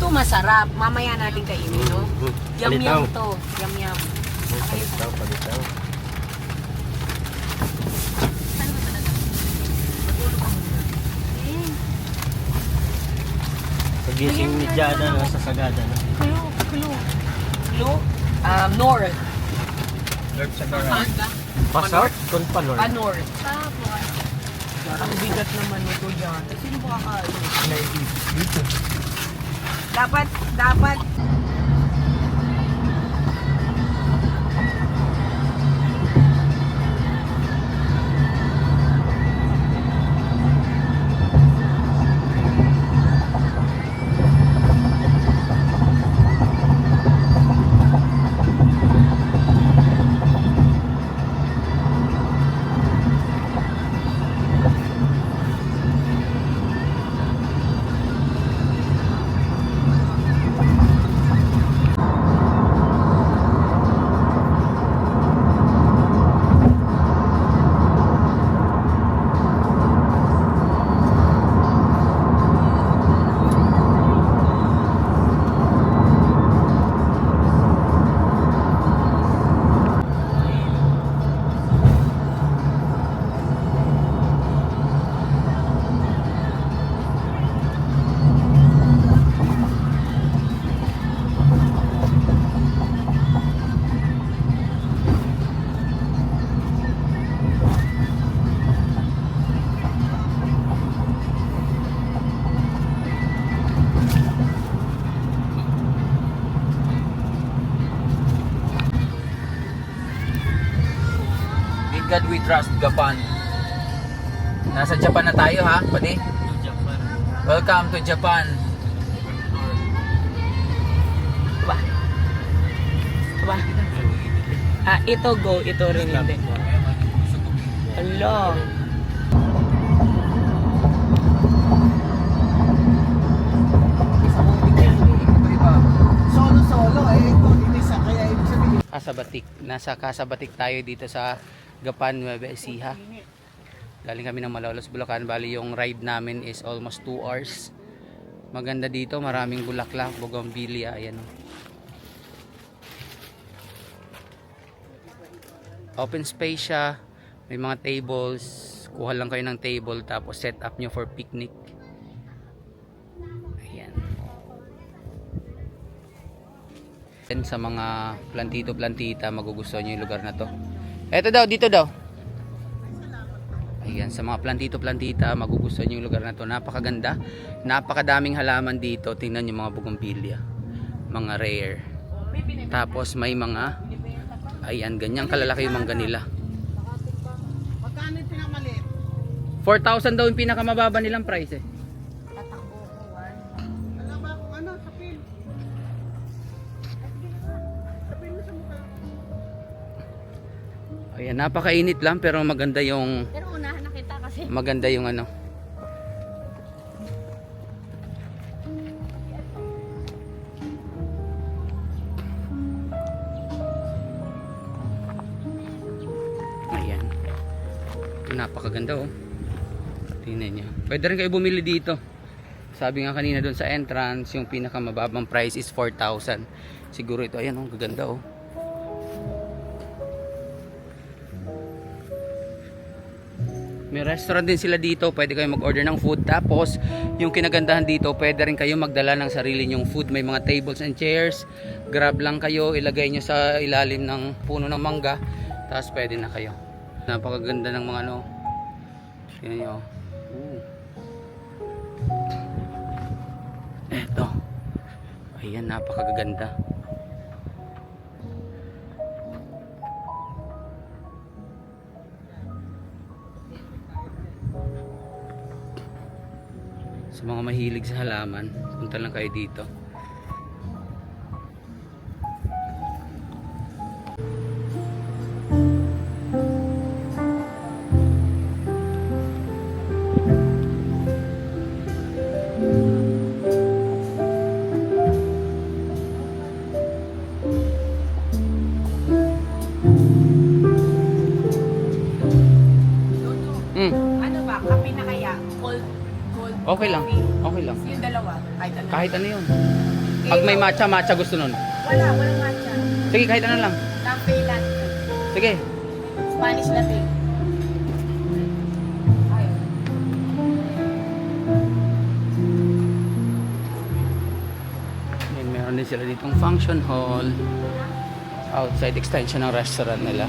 Ito masarap. Mamaya natin kainin, no? Yum-yum to. Yum-yum. Palitaw, palitaw. Pagising ni Jada na sa Sagada na. Clue? North. North Sagada. Pasart? Kung pa North? North. Ang bigat naman nito dyan. Sino ba kakain? Dito. Dapat God we trust, Japan. Nasa Japan na tayo ha, pwede? Welcome to Japan. ito go, ito rin hindi. Hello. Solo-solo ito inisa kaya ibig sabihin. Kasabatik. Nasa Kasabatik tayo dito sa Gapan, Nueva Ecija. Galing kami ng Malolos, Bulacan. Bali yung ride namin is almost 2 hours. Maganda dito, maraming bulaklak, bougainvillea, ayan. Open space siya, may mga tables, kuha lang kayo ng table tapos set up nyo for picnic. Ayan. And sa mga plantito-plantita, magugustuhan nyo yung lugar na to. Eto daw, dito daw. Ayan, sa mga plantito-plantita, magugustuhan nyo yung lugar na to. Napakaganda. Napakadaming halaman dito. Tingnan nyo mga bougainvillea. Mga rare. Tapos may mga, ayan, ganyang kalalaki yung mangga nila. Magkano yung pinamaliit? 4,000 daw yung pinakamababa nilang price eh. Alam ba kung ano sa pin? Sa pin mo sa mukha. Ayan, napakainit lang pero maganda yung Pero unahan na kita kasi. maganda yung ano. Ayan. Ito napakaganda oh. Tingnan niyo. Pwede rin kayo bumili dito. Sabi nga kanina doon sa entrance, yung pinakamababang price is 4,000. Siguro ito, ayan oh, gaganda oh. May restaurant din sila dito, pwede kayo mag-order ng food. Tapos, yung kinagandahan dito, pwede rin kayo magdala ng sarili nyong food. May mga tables and chairs. Grab lang kayo, ilagay nyo sa ilalim ng puno ng mangga. Tapos pwede na kayo. Napakaganda ng mga ano. Yan yun. Eto. Ayan, napakaganda. Sa mga mahilig sa halaman, punta lang kayo dito. Ano ba? Kape na kaya? Cold Okay lang. coffee? Okay lang. Yung dalawa, kahit ano. Kahit ano yun. Pag may matcha gusto nun. Walang matcha. Sige, kahit ano lang. Cafe latte. Sige. Spanish latte. Ayaw. Yan, meron din sila ditong function hall. Outside extension ng restaurant nila.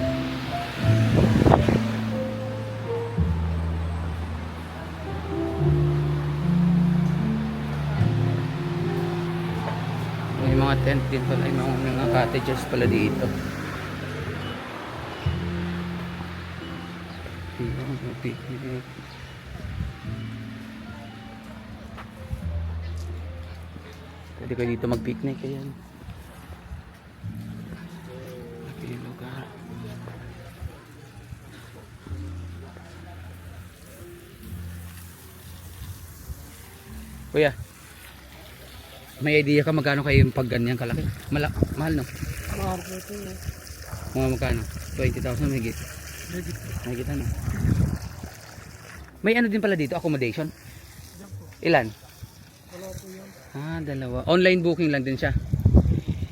May mga tent din pala, may mga cottages pala dito. Ayun, may picnic. Pwede kayo dito mag-picnic, ayan. Laki yung lugar. Kuya, may idea ka magkano kayo yung pag ganyan kalaki? Mahal no? Mahal po ito yun. Mga magkano? 20,000 may git. May git ano? May ano din pala dito, accommodation? Ilan? Wala po yun. Ah, dalawa. Online booking lang din siya.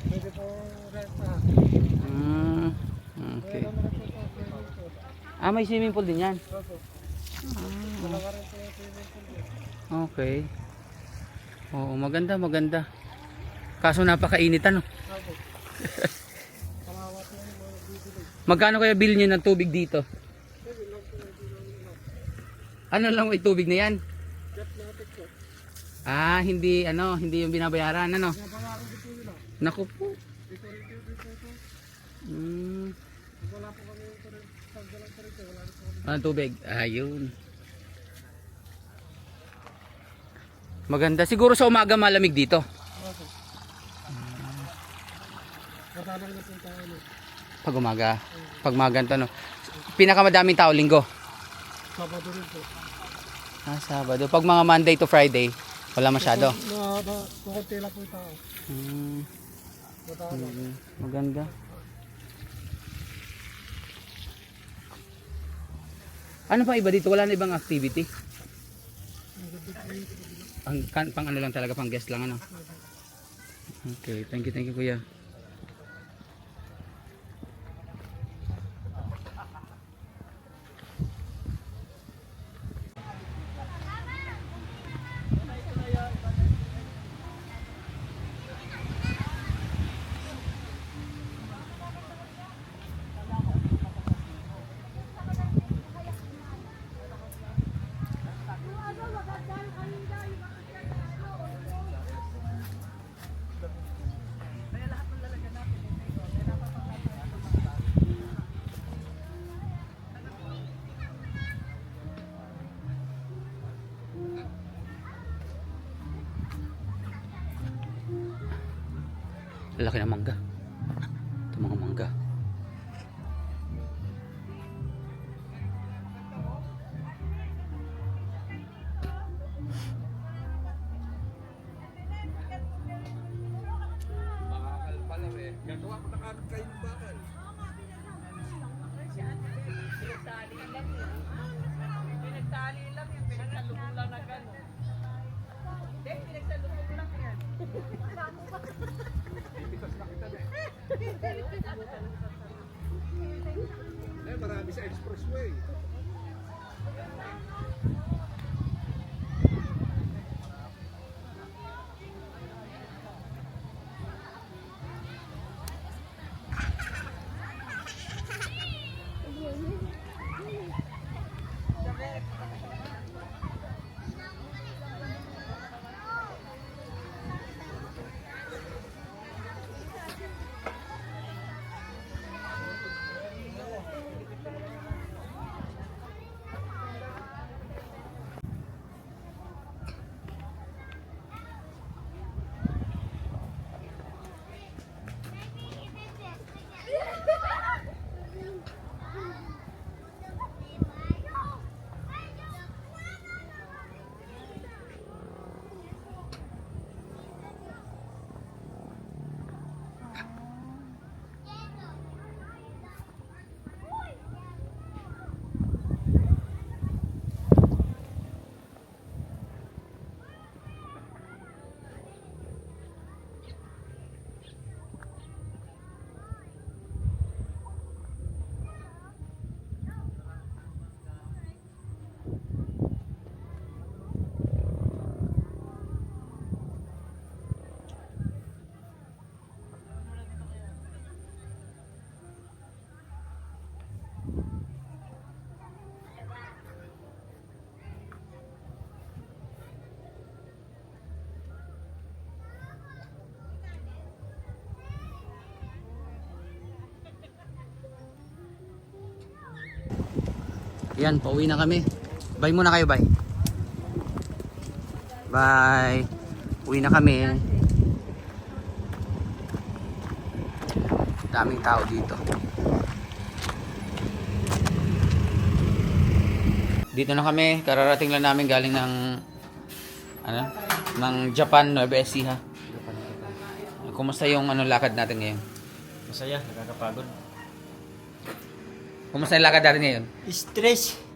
Pwede po renta. Okay. Ah, may swimming pool din yan. Opo. Dalawa rin po yung swimming pool yun. Okay. Oo, maganda, maganda. Kaso napakainit ano. Opo. Kamawat na yung mga bibili. Magkano kaya bill niyo ng tubig dito? Ano lang yung tubig na yan? Jet natin po. Ah, hindi yung binabayaran ano. Nabayaran din po nila. Naku po. Dito rin po dito po. Wala po kami yung pagdalang pa rito. Wala rin po kami. Ang tubig. Ayun. Maganda. Siguro sa umaga malamig dito. Opo. Madalang na po tayo. Pag umaga. Pag maganto no. Pinakamadaming tao linggo. Sabado rin po. Ah, Sabado. Pag mga Monday to Friday, wala masyado. Kukunti lang po yung tao. Madalang. Maganda. Ano pa iba dito? Wala na ibang activity? Pang ano lang talaga, pang guest lang ano. Okay, thank you kuya. Laki ng mangga. Ito mga mangga. Bakal pala eh. Gagawa ko na kagad kayo ng bakal. Pinagtali lang yan. Pinagsalubong lang na gano'n. Hindi, pinagsalubong lang yan. Eh, marami sa expressway. Yan, pauwi na kami. Bye muna kayo, bye. Bye. Uwi na kami. Daming tao dito. Dito na kami, kararating lang namin galing ng ng Japan, Nueva Ecija. Kumusta yung lakad natin ngayon? Masaya, nakakapagod. Kumusta yung lakad natin ngayon? Stress.